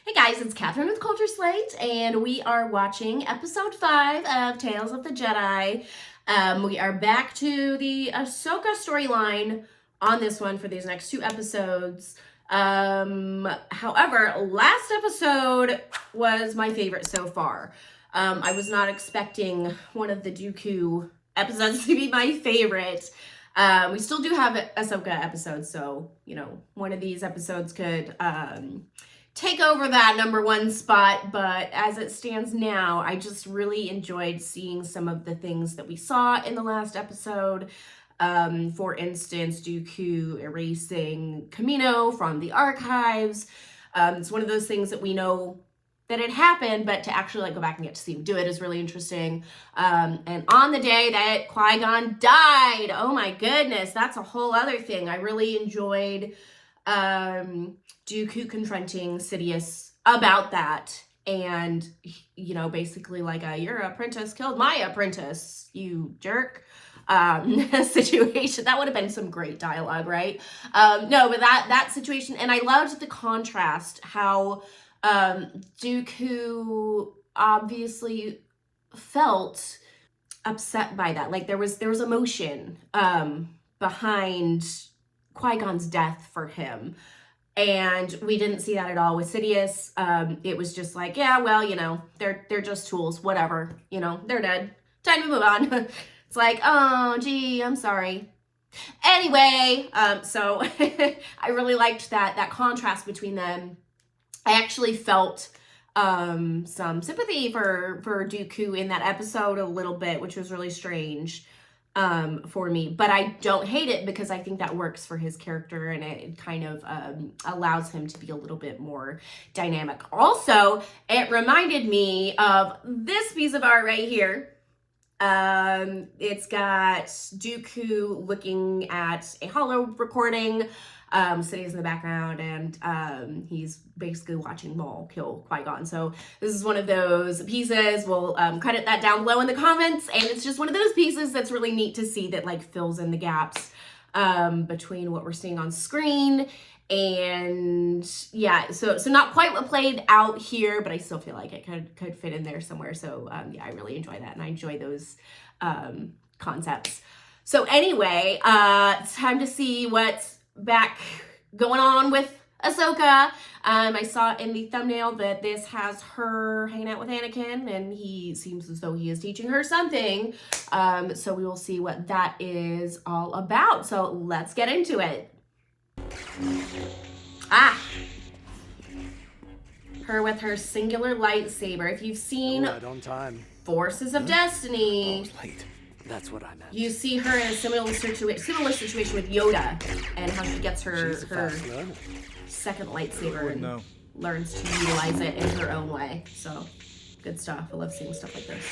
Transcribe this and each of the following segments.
Hey guys, it's Catherine with Culture Slate, and we are watching episode 5 of Tales of the Jedi. We are back to the Ahsoka storyline on this one for these next 2 episodes. However, last episode was my favorite so far. I was not expecting one of the Dooku episodes to be my favorite. We still do have Ahsoka episodes, so, you know, one of these episodes could take over that number 1 spot, but as it stands now, I just really enjoyed seeing some of the things that we saw in the last episode. For instance, Dooku erasing Kamino from the archives. It's one of those things that we know that it happened, but to actually go back and get to see him do it is really interesting. And on the day that Qui-Gon died, oh my goodness, that's a whole other thing. I really enjoyed Dooku confronting Sidious about that, and, you know, basically like your apprentice killed my apprentice, you jerk, situation. That would have been some great dialogue, right? No, but that situation, and I loved the contrast, how Dooku obviously felt upset by that. Like there was emotion behind Qui-Gon's death for him. And we didn't see that at all with Sidious. It was just like, yeah, well, you know, they're just tools, whatever. You know, they're dead. Time to move on. It's like, oh, gee, I'm sorry. Anyway, so I really liked that contrast between them. I actually felt some sympathy for Dooku in that episode a little bit, which was really strange for me, but I don't hate it because I think that works for his character, and it kind of allows him to be a little bit more dynamic. Also, it reminded me of this piece of art right here. It's got Dooku looking at a holo recording. Sidious in the background, and he's basically watching Maul kill Qui-Gon. So this is one of those pieces. We'll credit that down below in the comments, and it's just one of those pieces that's really neat to see that like fills in the gaps between what we're seeing on screen. And yeah, so not quite what played out here, but I still feel like it could fit in there somewhere. So yeah, I really enjoy that, and I enjoy those concepts. So anyway, it's time to see what's back going on with Ahsoka. I saw in the thumbnail that this has her hanging out with Anakin, and he seems as though he is teaching her something. So we will see what that is all about. So let's get into it. Her with her singular lightsaber. If you've seen right on time. Forces of Destiny, Late. That's what I meant. you see her in a similar situation with Yoda, and how she gets her second lightsaber and learns to utilize it in her own way. So, good stuff. I love seeing stuff like this.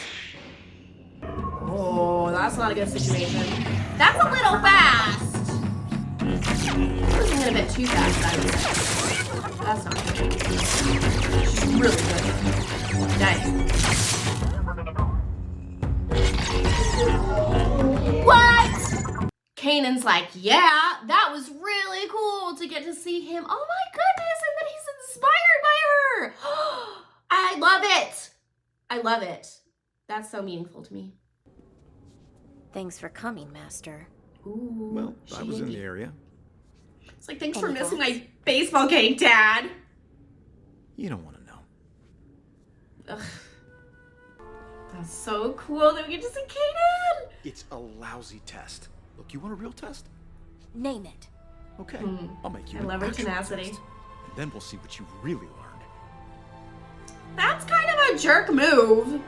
Oh, that's not a good situation. That's a little fast. Pushing it a bit too fast, I would say. That's not good. She's really good. Nice. What? Kanan's like, yeah, that was really cool to get to see him. Oh my goodness, and then he's inspired by her. I love it. I love it. That's so meaningful to me. Thanks for coming, Master. Ooh, Well, I was in the area. It's like, thanks for missing my baseball game, Dad. You don't want to know. Ugh. That's so cool that we get to see Kanan. It's a lousy test. Look, you want a real test? Name it. Okay, I'll make you I an love her actual tenacity. test. And then we'll see what you really learned. That's kind of a jerk move.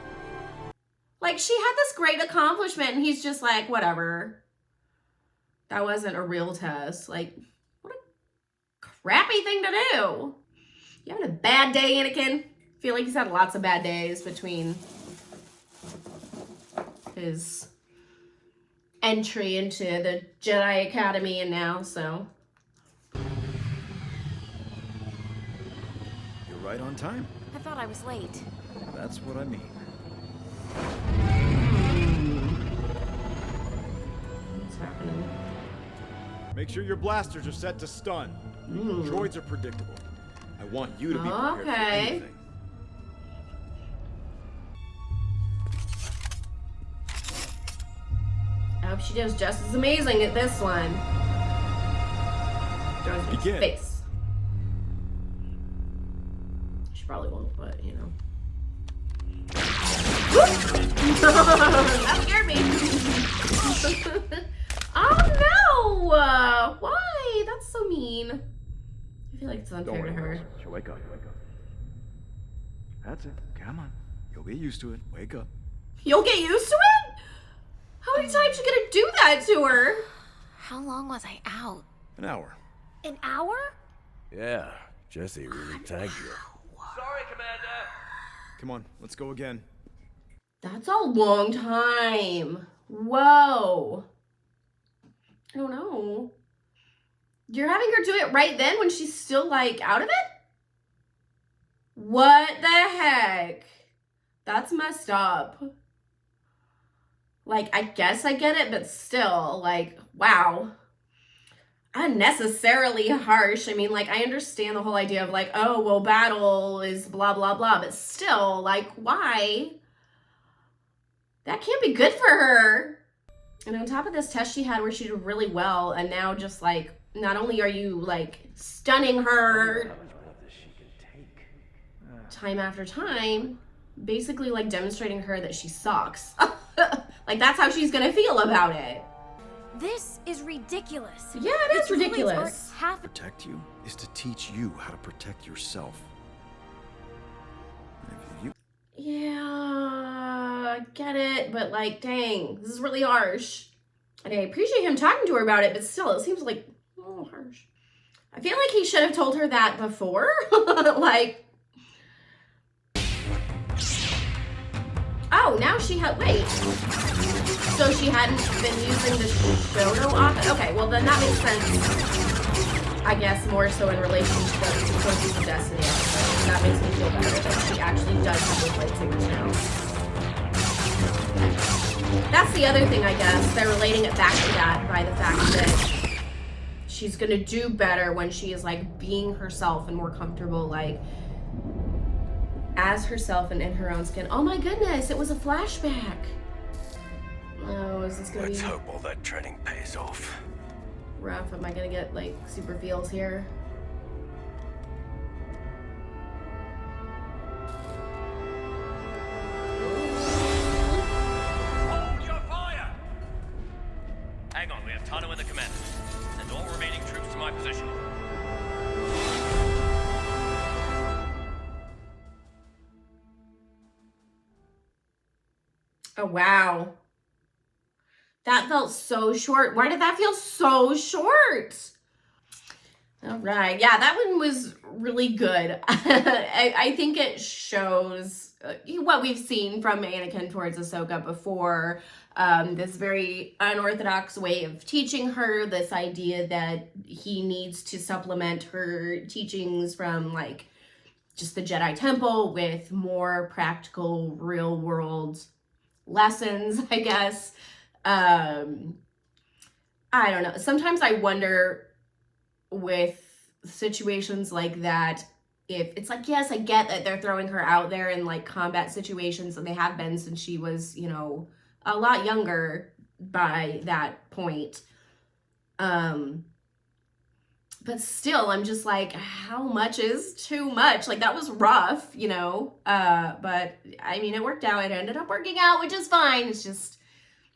Like, she had this great accomplishment, and he's just like, whatever. That wasn't a real test. Like, what a crappy thing to do. You having a bad day, Anakin? I feel like he's had lots of bad days between his entry into the Jedi Academy and now, so. You're right on time. I thought I was late. That's what I mean. What's happening? Make sure your blasters are set to stun. Droids are predictable. I want you to be prepared for Okay. anything. I hope she does just as amazing at this one. Throws it in his Begin. face. She probably won't, but you know. That scared me. Oh no! Why? That's so mean. I feel like it's unfair Don't to worry, her. Wilson. She'll wake up. Wake up. That's it. Come on. You'll get used to it. Wake up. You'll get used to it? How many times you gonna do that to her? How long was I out? An hour. An hour? Yeah, Jesse really tagged you. Sorry, Commander. Come on. Let's go again. That's a long time. Whoa. I don't know. You're having her do it right then when she's still, like, out of it? What the heck? That's messed up. Like, I guess I get it, but still, like, wow. Unnecessarily harsh. I mean, like, I understand the whole idea of, like, oh, well, battle is blah, blah, blah, but still, like, why? That can't be good for her. And on top of this test she had where she did really well, and now just, like, not only are you, like, stunning her time after time, basically, like, demonstrating her that she sucks. Like, that's how she's gonna feel about it. This is ridiculous. Yeah, it is The droids ridiculous. aren't half. Protect you is to teach you how to protect yourself. If you Yeah, I get it, but, like, dang, this is really harsh. And I appreciate him talking to her about it, but still, it seems like a little harsh. I feel like he should have told her that before. Like, oh, now she had, wait. So she hadn't been using the Shono often? Okay, well then that makes sense. I guess more so in relation to the Sources of Destiny episode. That makes me feel better that she actually does have those lightsabers now. That's the other thing, I guess. They're relating it back to that by the fact that she's gonna do better when she is, like, being herself and more comfortable, like, as herself and in her own skin. Oh my goodness, it was a flashback. Oh, is this gonna Let's be hope all that training pays off. rough? Am I gonna get, like, super feels here? Hold your fire! Hang on, we have Tano in the command. Send all remaining troops to my position. Oh, wow. That felt so short. Why did that feel so short? All right. Yeah, that one was really good. I think it shows what we've seen from Anakin towards Ahsoka before. This very unorthodox way of teaching her, this idea that he needs to supplement her teachings from, like, just the Jedi Temple with more practical, real world lessons, I guess. I don't know. Sometimes I wonder with situations like that, if it's like, yes, I get that they're throwing her out there in, like, combat situations, and they have been since she was, you know, a lot younger by that point. But still, I'm just like, how much is too much? Like, that was rough, you know? But I mean, it worked out. It ended up working out, which is fine. It's just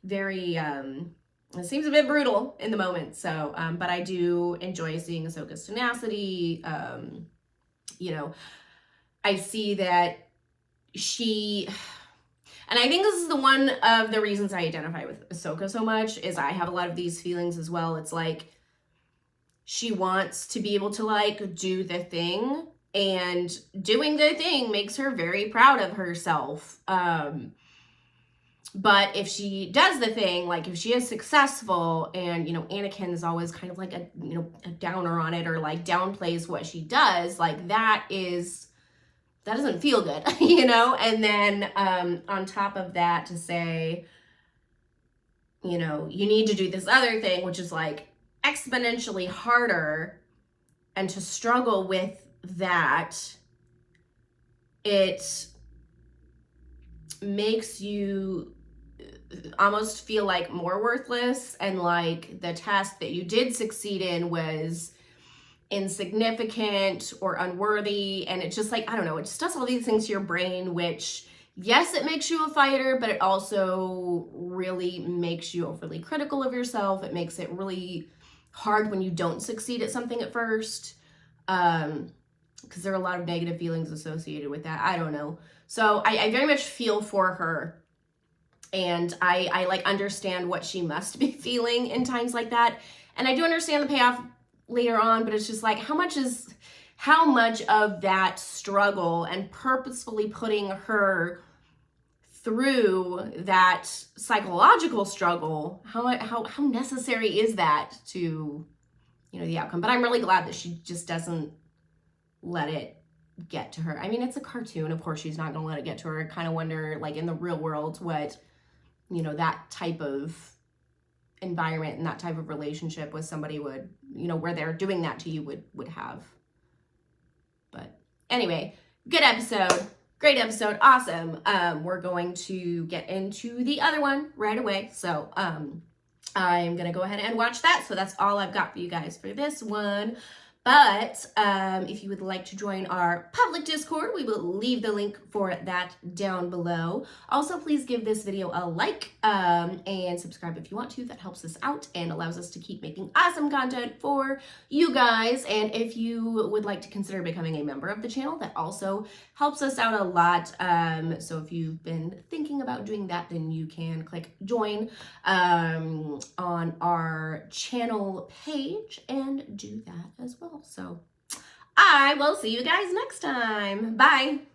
very, it seems a bit brutal in the moment. So, but I do enjoy seeing Ahsoka's tenacity. You know, I see that she, and I think this is the one of the reasons I identify with Ahsoka so much, is I have a lot of these feelings as well. It's like, she wants to be able to, like, do the thing, and doing the thing makes her very proud of herself. But if she does the thing, like, if she is successful and, you know, Anakin is always kind of like a, you know, a downer on it, or, like, downplays what she does, like, that doesn't feel good, you know? And then on top of that, to say, you know, you need to do this other thing, which is, like, exponentially harder, and to struggle with that it makes you almost feel like more worthless, and like the task that you did succeed in was insignificant or unworthy. And it just like, I don't know, it just does all these things to your brain, which yes, it makes you a fighter, but it also really makes you overly critical of yourself. It makes it really hard when you don't succeed at something at first, because there are a lot of negative feelings associated with that. I don't know. So I very much feel for her, and I like understand what she must be feeling in times like that. And I do understand the payoff later on, but it's just like, how much of that struggle and purposefully putting her through that psychological struggle, how necessary is that to, you know, the outcome? But I'm really glad that she just doesn't let it get to her. I mean, it's a cartoon, of course she's not gonna let it get to her. I kind of wonder, like, in the real world, what, you know, that type of environment and that type of relationship with somebody would, you know, where they're doing that to you would have. But anyway, good episode, great episode, awesome. We're going to get into the other one right away, so I'm gonna go ahead and watch that. So that's all I've got for you guys for this one. But if you would like to join our public Discord, we will leave the link for that down below. Also, please give this video a like and subscribe if you want to. That helps us out and allows us to keep making awesome content for you guys. And if you would like to consider becoming a member of the channel, that also helps us out a lot. So if you've been thinking about doing that, then you can click join on our channel page and do that as well. So I will see you guys next time. Bye.